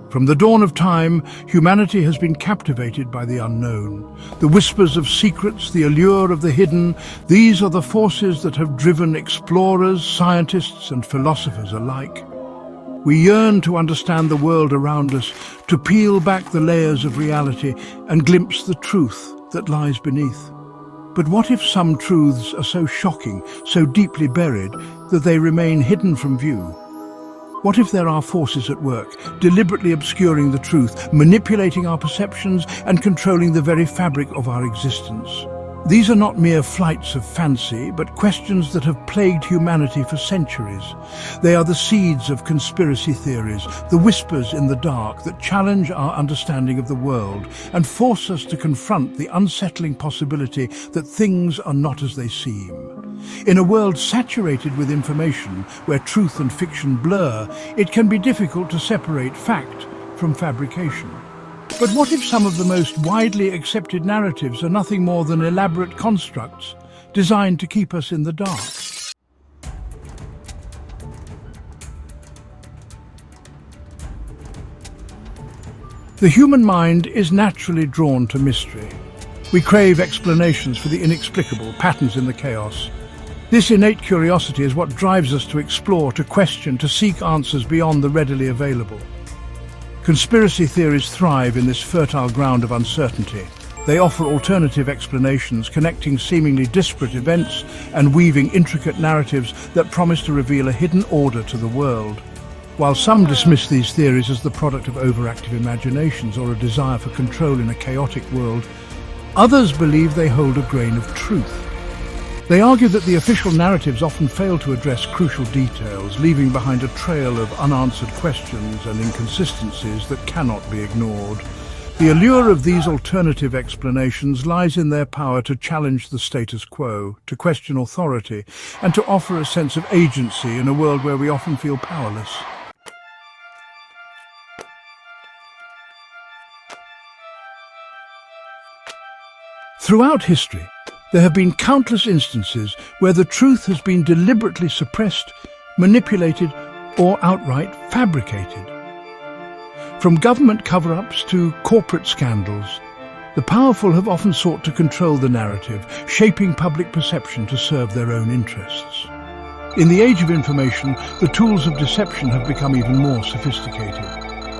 From the dawn of time, humanity has been captivated by the unknown. The whispers of secrets, the allure of the hidden, these are the forces that have driven explorers, scientists, and philosophers alike. We yearn to understand the world around us, to peel back the layers of reality and glimpse the truth that lies beneath. But what if some truths are so shocking, so deeply buried, that they remain hidden from view? What if there are forces at work, deliberately obscuring the truth, manipulating our perceptions and controlling the very fabric of our existence? These are not mere flights of fancy, but questions that have plagued humanity for centuries. They are the seeds of conspiracy theories, the whispers in the dark that challenge our understanding of the world and force us to confront the unsettling possibility that things are not as they seem. In a world saturated with information, where truth and fiction blur, it can be difficult to separate fact from fabrication. But what if some of the most widely accepted narratives are nothing more than elaborate constructs designed to keep us in the dark? The human mind is naturally drawn to mystery. We crave explanations for the inexplicable, patterns in the chaos. This innate curiosity is what drives us to explore, to question, to seek answers beyond the readily available. Conspiracy theories thrive in this fertile ground of uncertainty. They offer alternative explanations, connecting seemingly disparate events and weaving intricate narratives that promise to reveal a hidden order to the world. While some dismiss these theories as the product of overactive imaginations or a desire for control in a chaotic world, others believe they hold a grain of truth. They argue that the official narratives often fail to address crucial details, leaving behind a trail of unanswered questions and inconsistencies that cannot be ignored. The allure of these alternative explanations lies in their power to challenge the status quo, to question authority, and to offer a sense of agency in a world where we often feel powerless. Throughout history, there have been countless instances where the truth has been deliberately suppressed, manipulated, or outright fabricated. From government cover-ups to corporate scandals, the powerful have often sought to control the narrative, shaping public perception to serve their own interests. In the age of information, the tools of deception have become even more sophisticated.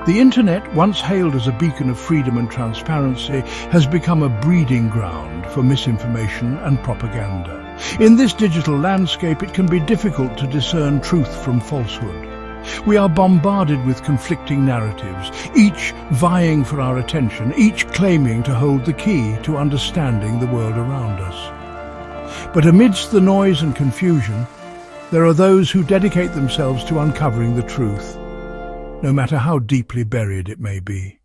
The internet, once hailed as a beacon of freedom and transparency, has become a breeding ground for misinformation and propaganda. In this digital landscape, it can be difficult to discern truth from falsehood. We are bombarded with conflicting narratives, each vying for our attention, each claiming to hold the key to understanding the world around us. But amidst the noise and confusion, there are those who dedicate themselves to uncovering the truth, no matter how deeply buried it may be.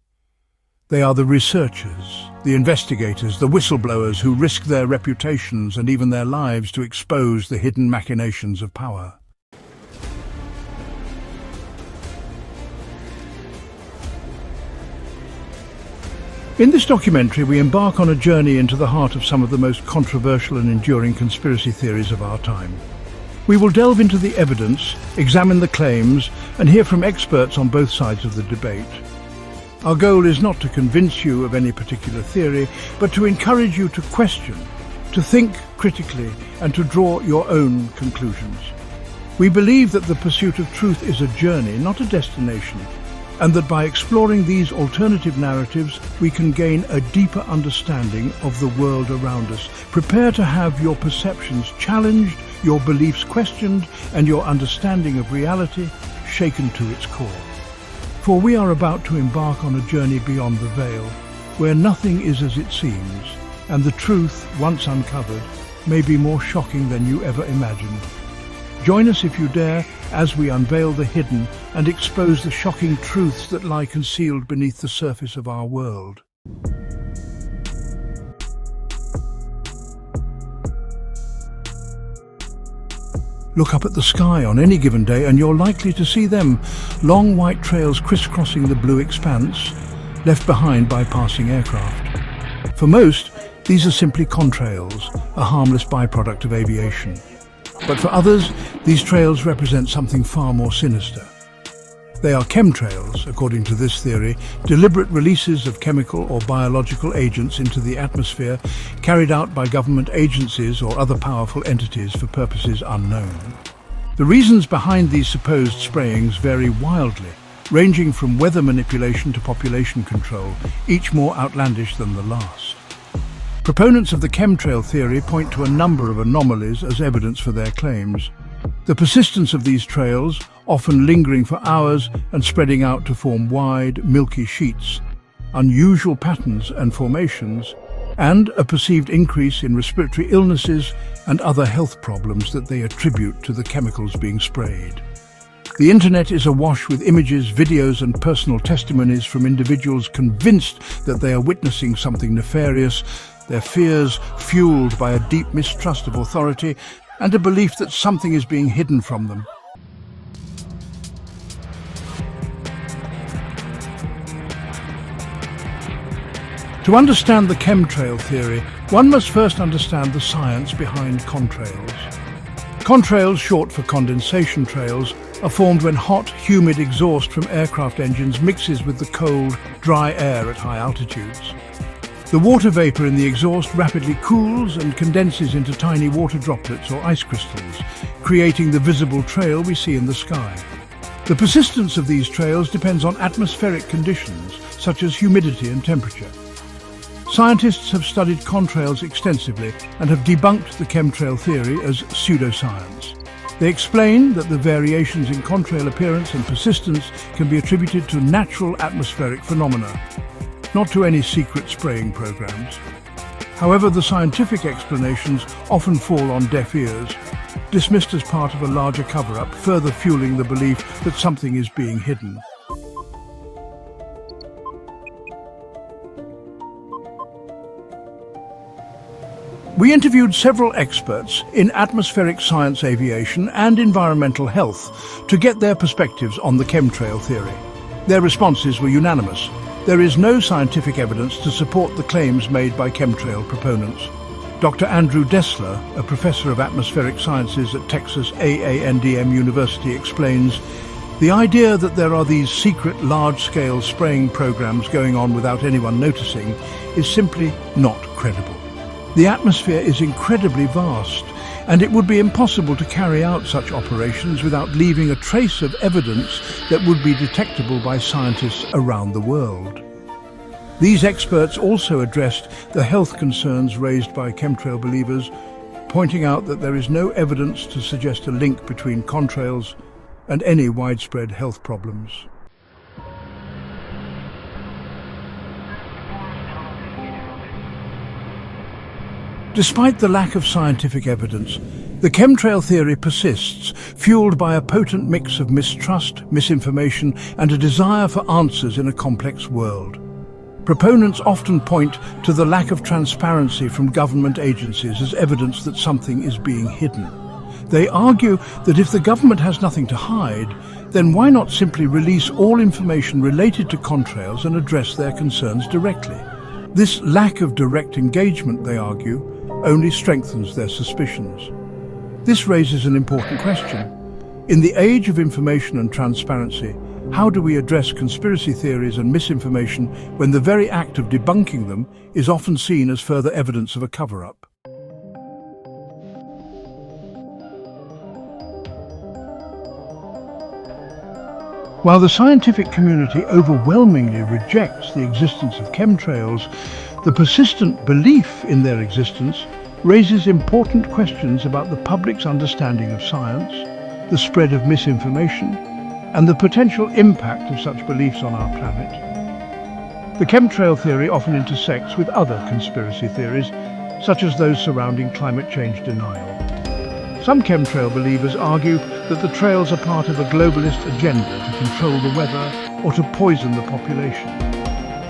They are the researchers, the investigators, the whistleblowers who risk their reputations and even their lives to expose the hidden machinations of power. In this documentary, we embark on a journey into the heart of some of the most controversial and enduring conspiracy theories of our time. We will delve into the evidence, examine the claims, and hear from experts on both sides of the debate. Our goal is not to convince you of any particular theory, but to encourage you to question, to think critically, and to draw your own conclusions. We believe that the pursuit of truth is a journey, not a destination, and that by exploring these alternative narratives, we can gain a deeper understanding of the world around us. Prepare to have your perceptions challenged, your beliefs questioned, and your understanding of reality shaken to its core. For we are about to embark on a journey beyond the veil, where nothing is as it seems, and the truth, once uncovered, may be more shocking than you ever imagined. Join us if you dare, as we unveil the hidden and expose the shocking truths that lie concealed beneath the surface of our world. Look up at the sky on any given day and you're likely to see them, long white trails crisscrossing the blue expanse, left behind by passing aircraft. For most, these are simply contrails, a harmless byproduct of aviation. But for others, these trails represent something far more sinister. They are chemtrails, according to this theory, deliberate releases of chemical or biological agents into the atmosphere carried out by government agencies or other powerful entities for purposes unknown. The reasons behind these supposed sprayings vary wildly, ranging from weather manipulation to population control, each more outlandish than the last. Proponents of the chemtrail theory point to a number of anomalies as evidence for their claims. The persistence of these trails, often lingering for hours and spreading out to form wide, milky sheets, unusual patterns and formations, and a perceived increase in respiratory illnesses and other health problems that they attribute to the chemicals being sprayed. The internet is awash with images, videos and personal testimonies from individuals convinced that they are witnessing something nefarious, their fears fueled by a deep mistrust of authority and a belief that something is being hidden from them. To understand the chemtrail theory, one must first understand the science behind contrails. Contrails, short for condensation trails, are formed when hot, humid exhaust from aircraft engines mixes with the cold, dry air at high altitudes. The water vapor in the exhaust rapidly cools and condenses into tiny water droplets or ice crystals, creating the visible trail we see in the sky. The persistence of these trails depends on atmospheric conditions, such as humidity and temperature. Scientists have studied contrails extensively and have debunked the chemtrail theory as pseudoscience. They explain that the variations in contrail appearance and persistence can be attributed to natural atmospheric phenomena, not to any secret spraying programs. However, the scientific explanations often fall on deaf ears, dismissed as part of a larger cover-up, further fueling the belief that something is being hidden. We interviewed several experts in atmospheric science, aviation and environmental health to get their perspectives on the chemtrail theory. Their responses were unanimous. There is no scientific evidence to support the claims made by chemtrail proponents. Dr. Andrew Dessler, a professor of atmospheric sciences at Texas A&M University, explains, "The idea that there are these secret large-scale spraying programs going on without anyone noticing is simply not credible. The atmosphere is incredibly vast, and it would be impossible to carry out such operations without leaving a trace of evidence that would be detectable by scientists around the world." These experts also addressed the health concerns raised by chemtrail believers, pointing out that there is no evidence to suggest a link between contrails and any widespread health problems. Despite the lack of scientific evidence, the chemtrail theory persists, fueled by a potent mix of mistrust, misinformation, and a desire for answers in a complex world. Proponents often point to the lack of transparency from government agencies as evidence that something is being hidden. They argue that if the government has nothing to hide, then why not simply release all information related to contrails and address their concerns directly? This lack of direct engagement, they argue, only strengthens their suspicions. This raises an important question. In the age of information and transparency, how do we address conspiracy theories and misinformation when the very act of debunking them is often seen as further evidence of a cover-up? While the scientific community overwhelmingly rejects the existence of chemtrails, the persistent belief in their existence raises important questions about the public's understanding of science, the spread of misinformation, and the potential impact of such beliefs on our planet. The chemtrail theory often intersects with other conspiracy theories, such as those surrounding climate change denial. Some chemtrail believers argue that the trails are part of a globalist agenda to control the weather or to poison the population,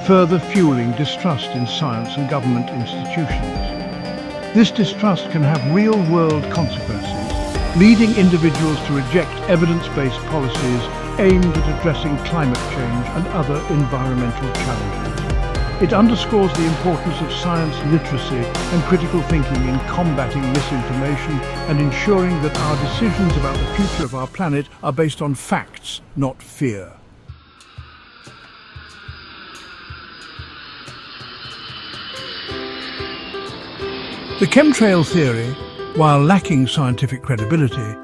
further fueling distrust in science and government institutions. This distrust can have real-world consequences, leading individuals to reject evidence-based policies aimed at addressing climate change and other environmental challenges. It underscores the importance of science literacy and critical thinking in combating misinformation and ensuring that our decisions about the future of our planet are based on facts, not fear. The chemtrail theory, while lacking scientific credibility,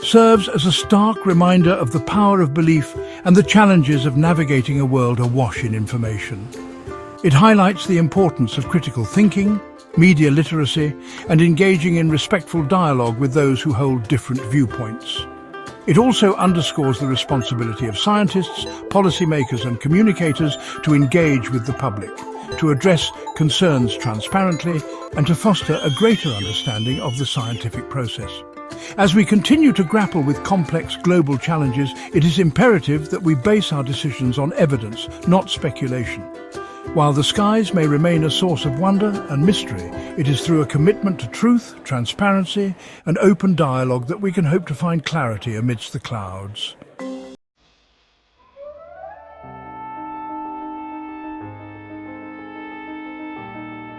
serves as a stark reminder of the power of belief and the challenges of navigating a world awash in information. It highlights the importance of critical thinking, media literacy, and engaging in respectful dialogue with those who hold different viewpoints. It also underscores the responsibility of scientists, policymakers, and communicators to engage with the public, to address concerns transparently, and to foster a greater understanding of the scientific process. As we continue to grapple with complex global challenges, it is imperative that we base our decisions on evidence, not speculation. While the skies may remain a source of wonder and mystery, it is through a commitment to truth, transparency, and open dialogue that we can hope to find clarity amidst the clouds.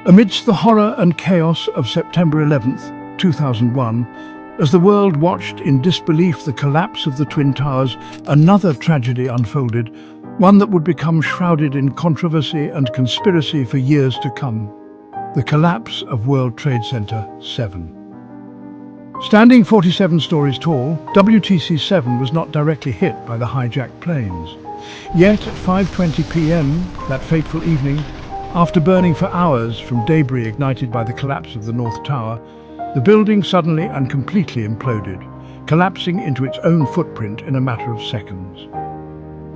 Amidst the horror and chaos of September 11th, 2001, as the world watched in disbelief the collapse of the Twin Towers, another tragedy unfolded, one that would become shrouded in controversy and conspiracy for years to come: the collapse of World Trade Center 7. Standing 47 stories tall, WTC-7 was not directly hit by the hijacked planes. Yet at 5:20 p.m. that fateful evening, after burning for hours from debris ignited by the collapse of the North Tower, the building suddenly and completely imploded, collapsing into its own footprint in a matter of seconds.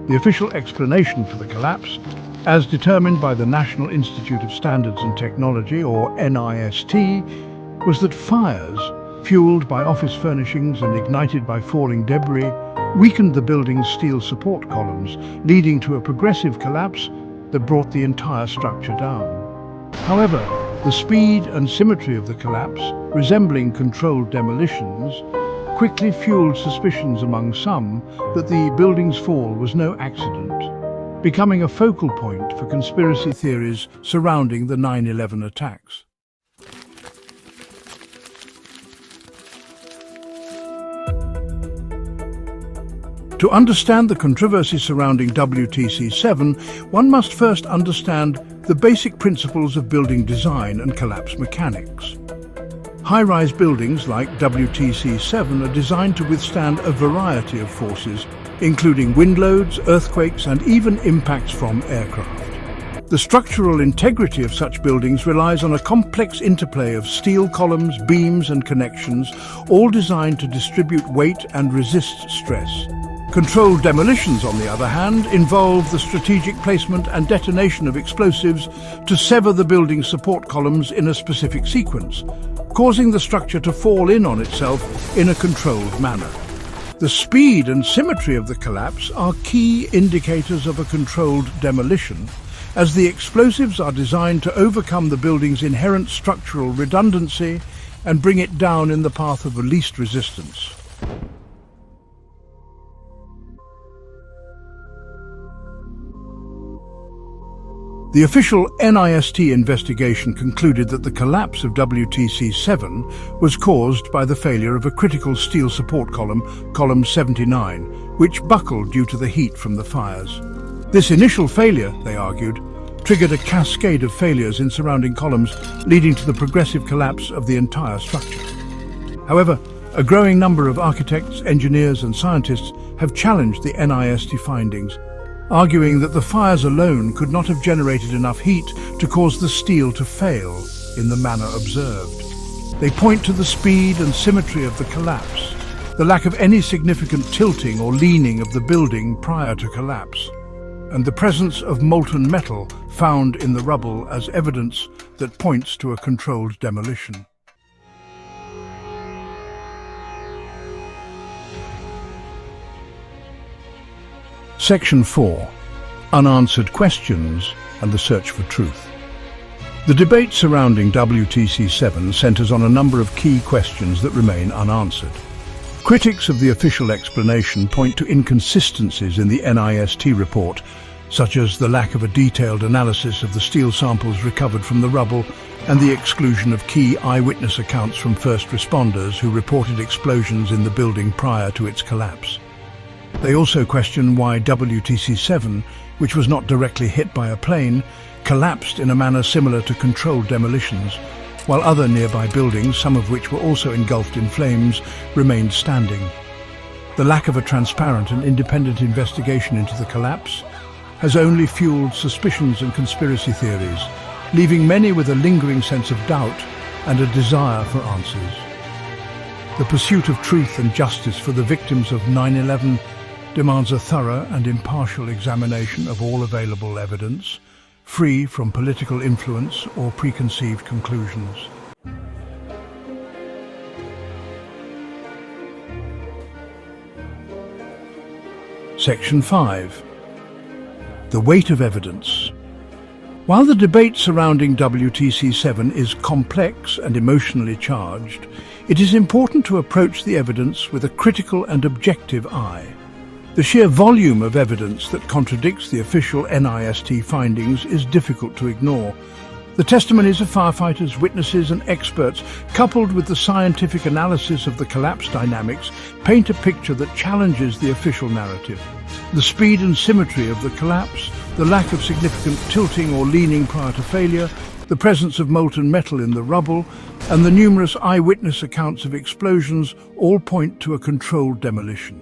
The official explanation for the collapse, as determined by the National Institute of Standards and Technology, or NIST, was that fires, fueled by office furnishings and ignited by falling debris, weakened the building's steel support columns, leading to a progressive collapse that brought the entire structure down. However, the speed and symmetry of the collapse, resembling controlled demolitions, quickly fueled suspicions among some that the building's fall was no accident, becoming a focal point for conspiracy theories surrounding the 9/11 attacks. To understand the controversy surrounding WTC-7, one must first understand the basic principles of building design and collapse mechanics. High-rise buildings like WTC-7 are designed to withstand a variety of forces, including wind loads, earthquakes, and even impacts from aircraft. The structural integrity of such buildings relies on a complex interplay of steel columns, beams, and connections, all designed to distribute weight and resist stress. Controlled demolitions, on the other hand, involve the strategic placement and detonation of explosives to sever the building's support columns in a specific sequence, causing the structure to fall in on itself in a controlled manner. The speed and symmetry of the collapse are key indicators of a controlled demolition, as the explosives are designed to overcome the building's inherent structural redundancy and bring it down in the path of least resistance. The official NIST investigation concluded that the collapse of WTC-7 was caused by the failure of a critical steel support column, column 79, which buckled due to the heat from the fires. This initial failure, they argued, triggered a cascade of failures in surrounding columns, leading to the progressive collapse of the entire structure. However, a growing number of architects, engineers, and scientists have challenged the NIST findings, arguing that the fires alone could not have generated enough heat to cause the steel to fail in the manner observed. They point to the speed and symmetry of the collapse, the lack of any significant tilting or leaning of the building prior to collapse, and the presence of molten metal found in the rubble as evidence that points to a controlled demolition. Section 4. Unanswered Questions and the Search for Truth. The debate surrounding WTC-7 centers on a number of key questions that remain unanswered. Critics of the official explanation point to inconsistencies in the NIST report, such as the lack of a detailed analysis of the steel samples recovered from the rubble and the exclusion of key eyewitness accounts from first responders who reported explosions in the building prior to its collapse. They also question why WTC-7, which was not directly hit by a plane, collapsed in a manner similar to controlled demolitions, while other nearby buildings, some of which were also engulfed in flames, remained standing. The lack of a transparent and independent investigation into the collapse has only fueled suspicions and conspiracy theories, leaving many with a lingering sense of doubt and a desire for answers. The pursuit of truth and justice for the victims of 9/11 demands a thorough and impartial examination of all available evidence, free from political influence or preconceived conclusions. Section 5. The weight of evidence. While the debate surrounding WTC-7 is complex and emotionally charged, it is important to approach the evidence with a critical and objective eye. The sheer volume of evidence that contradicts the official NIST findings is difficult to ignore. The testimonies of firefighters, witnesses and experts, coupled with the scientific analysis of the collapse dynamics, paint a picture that challenges the official narrative. The speed and symmetry of the collapse, the lack of significant tilting or leaning prior to failure, the presence of molten metal in the rubble, and the numerous eyewitness accounts of explosions all point to a controlled demolition.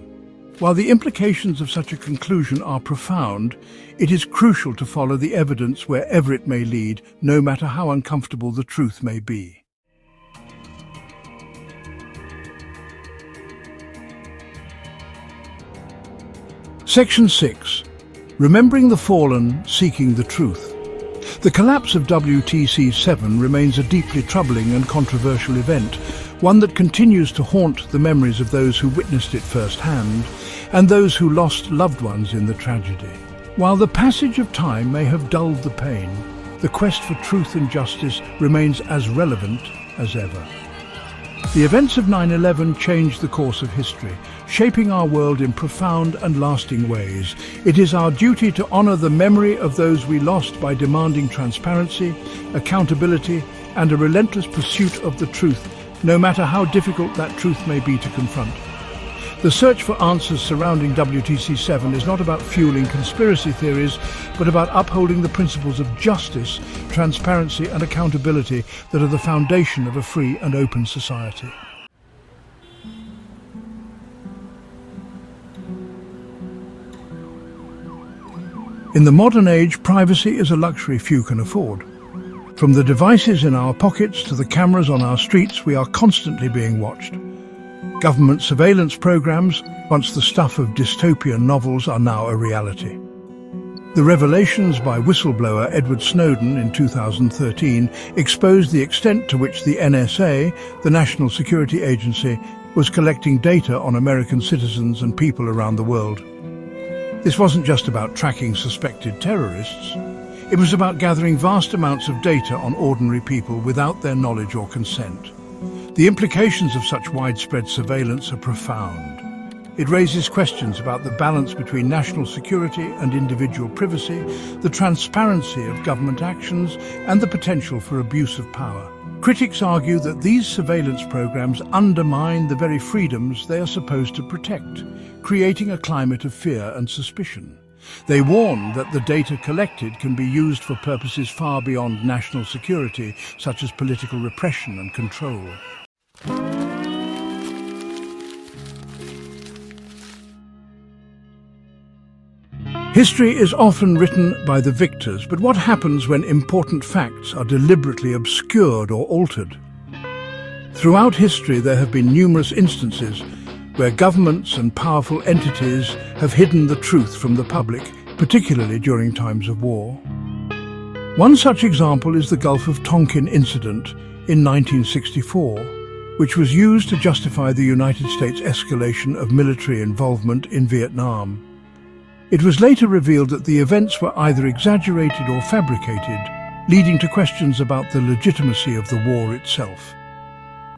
While the implications of such a conclusion are profound, it is crucial to follow the evidence wherever it may lead, no matter how uncomfortable the truth may be. Section 6. Remembering the Fallen, Seeking the Truth. The collapse of WTC-7 remains a deeply troubling and controversial event, one that continues to haunt the memories of those who witnessed it firsthand and those who lost loved ones in the tragedy. While the passage of time may have dulled the pain, the quest for truth and justice remains as relevant as ever. The events of 9/11 changed the course of history, shaping our world in profound and lasting ways. It is our duty to honor the memory of those we lost by demanding transparency, accountability, and a relentless pursuit of the truth, no matter how difficult that truth may be to confront. The search for answers surrounding WTC-7 is not about fueling conspiracy theories, but about upholding the principles of justice, transparency, and accountability that are the foundation of a free and open society. In the modern age, privacy is a luxury few can afford. From the devices in our pockets to the cameras on our streets, we are constantly being watched. Government surveillance programs, once the stuff of dystopian novels, are now a reality. The revelations by whistleblower Edward Snowden in 2013 exposed the extent to which the NSA, the National Security Agency, was collecting data on American citizens and people around the world. This wasn't just about tracking suspected terrorists. It was about gathering vast amounts of data on ordinary people without their knowledge or consent. The implications of such widespread surveillance are profound. It raises questions about the balance between national security and individual privacy, the transparency of government actions, and the potential for abuse of power. Critics argue that these surveillance programs undermine the very freedoms they are supposed to protect, creating a climate of fear and suspicion. They warn that the data collected can be used for purposes far beyond national security, such as political repression and control. History is often written by the victors, but what happens when important facts are deliberately obscured or altered? Throughout history, there have been numerous instances where governments and powerful entities have hidden the truth from the public, particularly during times of war. One such example is the Gulf of Tonkin incident in 1964, which was used to justify the United States' escalation of military involvement in Vietnam. It was later revealed that the events were either exaggerated or fabricated, leading to questions about the legitimacy of the war itself.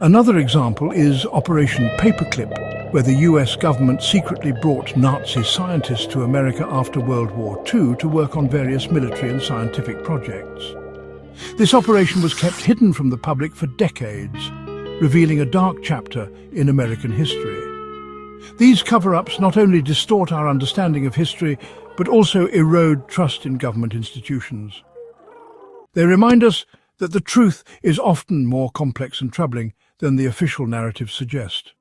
Another example is Operation Paperclip, where the US government secretly brought Nazi scientists to America after World War II to work on various military and scientific projects. This operation was kept hidden from the public for decades, revealing a dark chapter in American history. These cover-ups not only distort our understanding of history, but also erode trust in government institutions. They remind us that the truth is often more complex and troubling than the official narratives suggest.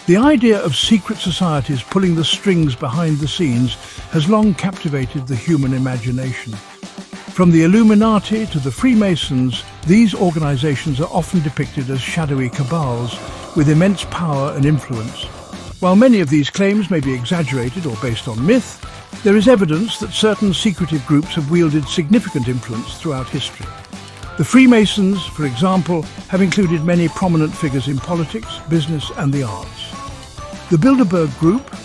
The idea of secret societies pulling the strings behind the scenes has long captivated the human imagination. From the Illuminati to the Freemasons, these organizations are often depicted as shadowy cabals with immense power and influence. While many of these claims may be exaggerated or based on myth, there is evidence that certain secretive groups have wielded significant influence throughout history. The Freemasons, for example, have included many prominent figures in politics, business and the arts. The Bilderberg Group,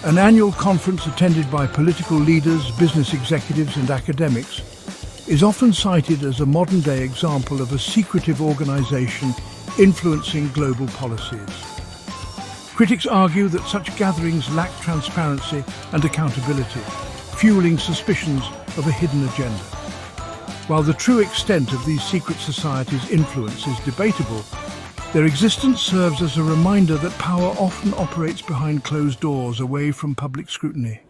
an annual conference attended by political leaders, business executives and academics, is often cited as a modern-day example of a secretive organization influencing global policies. Critics argue that such gatherings lack transparency and accountability, fueling suspicions of a hidden agenda. While the true extent of these secret societies' influence is debatable, their existence serves as a reminder that power often operates behind closed doors, away from public scrutiny.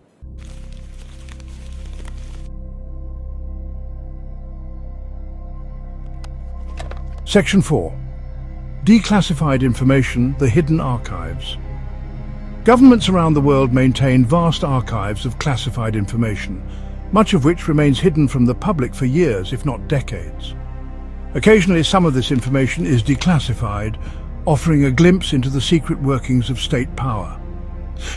Section 4. Declassified information, the hidden archives. Governments around the world maintain vast archives of classified information, much of which remains hidden from the public for years, if not decades. Occasionally, some of this information is declassified, offering a glimpse into the secret workings of state power.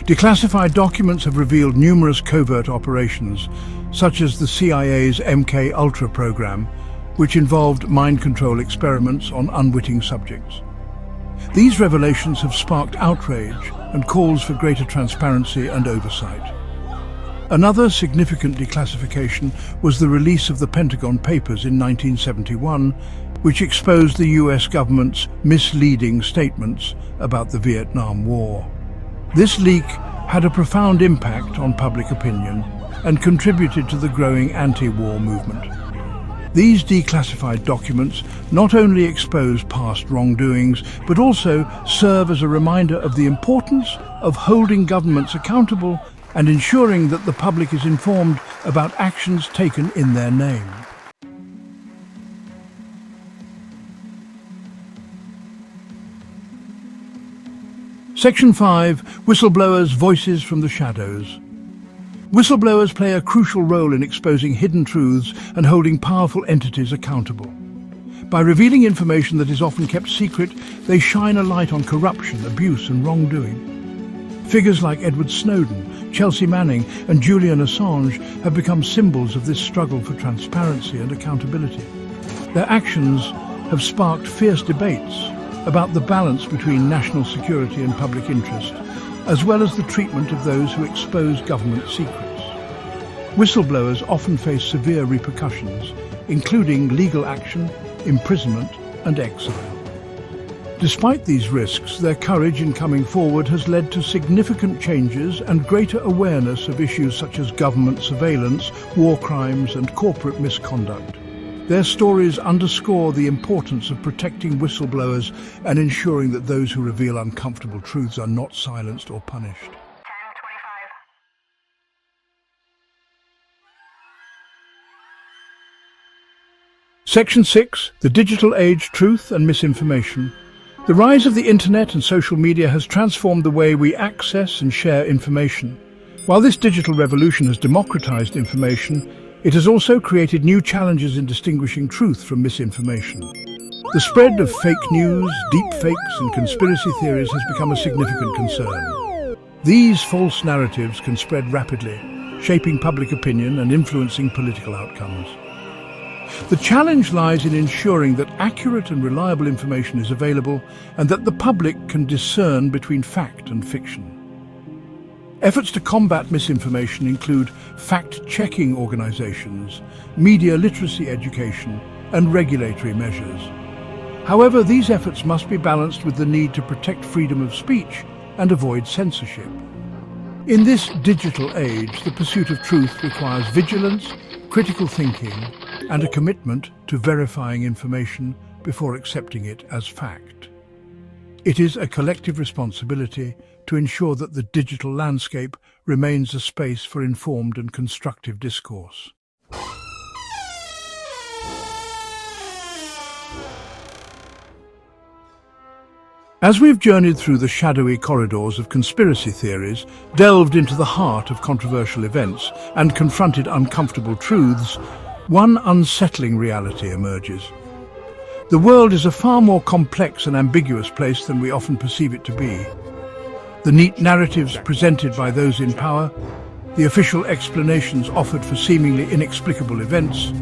Declassified documents have revealed numerous covert operations, such as the CIA's MK-Ultra program, which involved mind control experiments on unwitting subjects. These revelations have sparked outrage and calls for greater transparency and oversight. Another significant declassification was the release of the Pentagon Papers in 1971, which exposed the US government's misleading statements about the Vietnam War. This leak had a profound impact on public opinion and contributed to the growing anti-war movement. These declassified documents not only expose past wrongdoings, but also serve as a reminder of the importance of holding governments accountable and ensuring that the public is informed about actions taken in their name. Section 5. Whistleblowers' Voices from the Shadows. Whistleblowers play a crucial role in exposing hidden truths and holding powerful entities accountable. By revealing information that is often kept secret, they shine a light on corruption, abuse and wrongdoing. Figures like Edward Snowden, Chelsea Manning and Julian Assange have become symbols of this struggle for transparency and accountability. Their actions have sparked fierce debates about the balance between national security and public interest, as well as the treatment of those who expose government secrets. Whistleblowers often face severe repercussions, including legal action, imprisonment and exile. Despite these risks, their courage in coming forward has led to significant changes and greater awareness of issues such as government surveillance, war crimes and corporate misconduct. Their stories underscore the importance of protecting whistleblowers and ensuring that those who reveal uncomfortable truths are not silenced or punished. 10:25. Section 6. The Digital Age: Truth and Misinformation. The rise of the internet and social media has transformed the way we access and share information. While this digital revolution has democratized information, it has also created new challenges in distinguishing truth from misinformation. The spread of fake news, deepfakes and conspiracy theories has become a significant concern. These false narratives can spread rapidly, shaping public opinion and influencing political outcomes. The challenge lies in ensuring that accurate and reliable information is available and that the public can discern between fact and fiction. Efforts to combat misinformation include fact-checking organizations, media literacy education, and regulatory measures. However, these efforts must be balanced with the need to protect freedom of speech and avoid censorship. In this digital age, the pursuit of truth requires vigilance, critical thinking, and a commitment to verifying information before accepting it as fact. It is a collective responsibility to ensure that the digital landscape remains a space for informed and constructive discourse. As we've journeyed through the shadowy corridors of conspiracy theories, delved into the heart of controversial events, and confronted uncomfortable truths, one unsettling reality emerges. The world is a far more complex and ambiguous place than we often perceive it to be. The neat narratives presented by those in power, the official explanations offered for seemingly inexplicable events,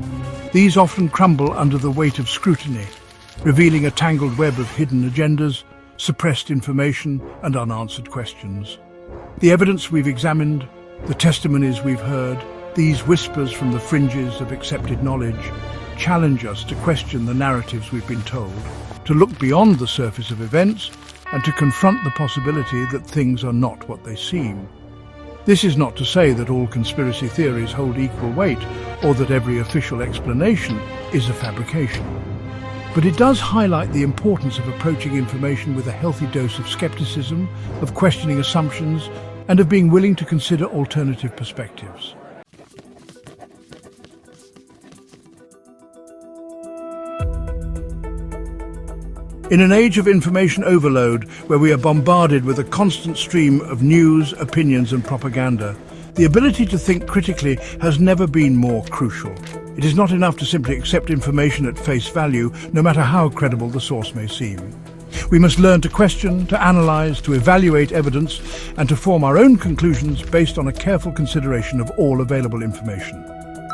these often crumble under the weight of scrutiny, revealing a tangled web of hidden agendas, suppressed information, and unanswered questions. The evidence we've examined, the testimonies we've heard, these whispers from the fringes of accepted knowledge, challenge us to question the narratives we've been told, to look beyond the surface of events, and to confront the possibility that things are not what they seem. This is not to say that all conspiracy theories hold equal weight, or that every official explanation is a fabrication. But it does highlight the importance of approaching information with a healthy dose of skepticism, of questioning assumptions, and of being willing to consider alternative perspectives. In an age of information overload, where we are bombarded with a constant stream of news, opinions, and propaganda, the ability to think critically has never been more crucial. It is not enough to simply accept information at face value, no matter how credible the source may seem. We must learn to question, to analyze, to evaluate evidence, and to form our own conclusions based on a careful consideration of all available information.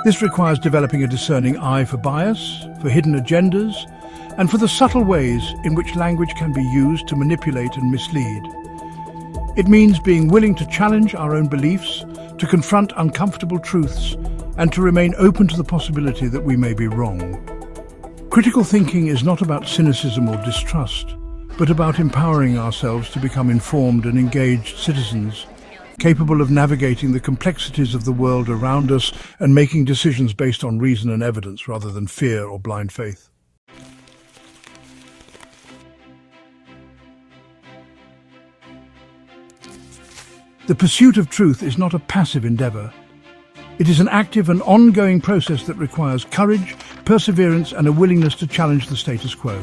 This requires developing a discerning eye for bias, for hidden agendas, and for the subtle ways in which language can be used to manipulate and mislead. It means being willing to challenge our own beliefs, to confront uncomfortable truths, and to remain open to the possibility that we may be wrong. Critical thinking is not about cynicism or distrust, but about empowering ourselves to become informed and engaged citizens, capable of navigating the complexities of the world around us and making decisions based on reason and evidence rather than fear or blind faith. The pursuit of truth is not a passive endeavor. It is an active and ongoing process that requires courage, perseverance, and a willingness to challenge the status quo.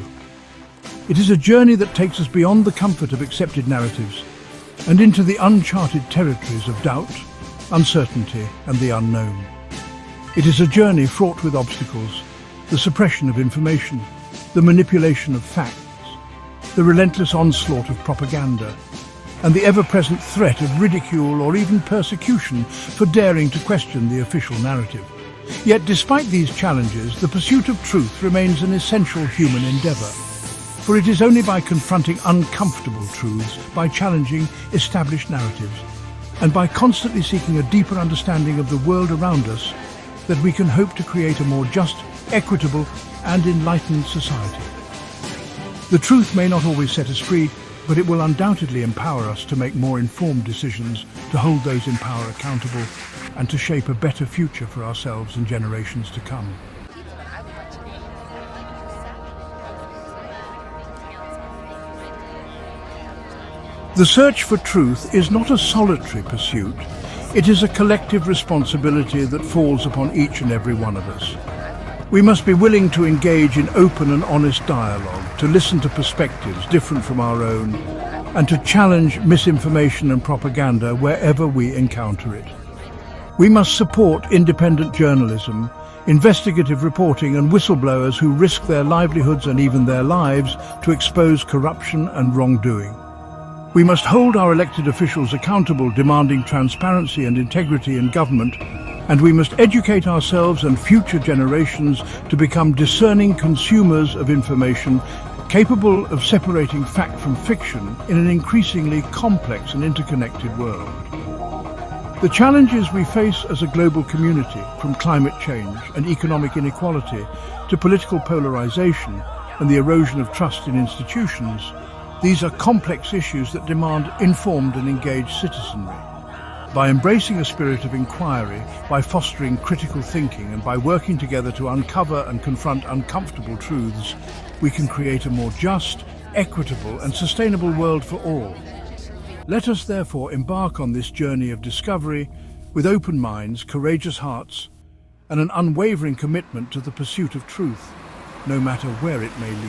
It is a journey that takes us beyond the comfort of accepted narratives and into the uncharted territories of doubt, uncertainty, and the unknown. It is a journey fraught with obstacles, the suppression of information, the manipulation of facts, the relentless onslaught of propaganda, and the ever-present threat of ridicule or even persecution for daring to question the official narrative. Yet despite these challenges, the pursuit of truth remains an essential human endeavor. For it is only by confronting uncomfortable truths, by challenging established narratives, and by constantly seeking a deeper understanding of the world around us, that we can hope to create a more just, equitable, and enlightened society. The truth may not always set us free, but it will undoubtedly empower us to make more informed decisions, to hold those in power accountable, and to shape a better future for ourselves and generations to come. The search for truth is not a solitary pursuit. It is a collective responsibility that falls upon each and every one of us. We must be willing to engage in open and honest dialogue, to listen to perspectives different from our own, and to challenge misinformation and propaganda wherever we encounter it. We must support independent journalism, investigative reporting, and whistleblowers who risk their livelihoods and even their lives to expose corruption and wrongdoing. We must hold our elected officials accountable, demanding transparency and integrity in government, and we must educate ourselves and future generations to become discerning consumers of information, capable of separating fact from fiction in an increasingly complex and interconnected world. The challenges we face as a global community, from climate change and economic inequality to political polarization and the erosion of trust in institutions, these are complex issues that demand informed and engaged citizenry. By embracing a spirit of inquiry, by fostering critical thinking, and by working together to uncover and confront uncomfortable truths, we can create a more just, equitable and sustainable world for all. Let us therefore embark on this journey of discovery with open minds, courageous hearts, and an unwavering commitment to the pursuit of truth, no matter where it may lead.